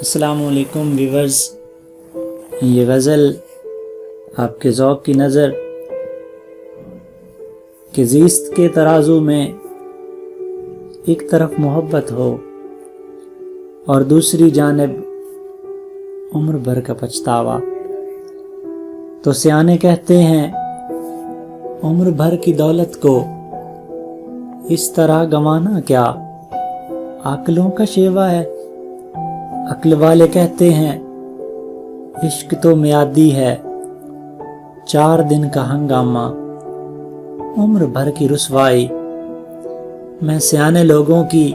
السلام علیکم ویورز، یہ غزل آپ کے ذوق کی نظر کہ زیست کے ترازو میں ایک طرف محبت ہو اور دوسری جانب عمر بھر کا پچھتاوا، تو سیانے کہتے ہیں عمر بھر کی دولت کو اس طرح گنوانا کیا عقلوں کا شیوا ہے۔ عقل والے کہتے ہیں عشق تو میعادی ہے، 4 دن کا ہنگامہ عمر بھر کی رسوائی۔ میں سیانے لوگوں کی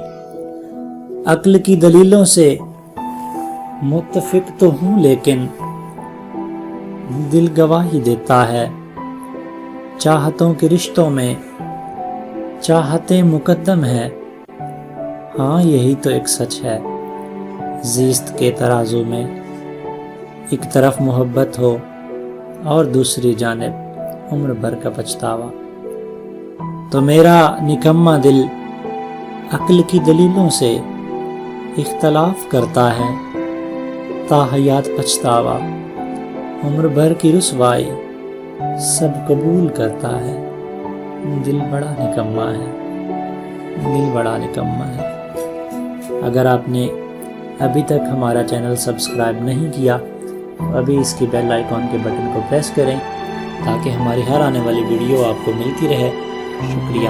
عقل کی دلیلوں سے متفق تو ہوں، لیکن دل گواہی دیتا ہے چاہتوں کے رشتوں میں چاہتیں مقدم ہے۔ ہاں یہی تو ایک سچ ہے، زیست کے ترازو میں ایک طرف محبت ہو اور دوسری جانب عمر بھر کا پچھتاوا۔ تو میرا نکما دل عقل کی دلیلوں سے اختلاف کرتا ہے، تا حیات پچھتاوا عمر بھر کی رسوائی سب قبول کرتا ہے۔ دل بڑا نکما ہے، دل بڑا نکما ہے۔ اگر آپ نے ابھی تک ہمارا چینل سبسکرائب نہیں کیا تو ابھی اس کی بیل آئیکن کے بٹن کو پریس کریں تاکہ ہماری ہر آنے والی ویڈیو آپ کو ملتی رہے۔ شکریہ۔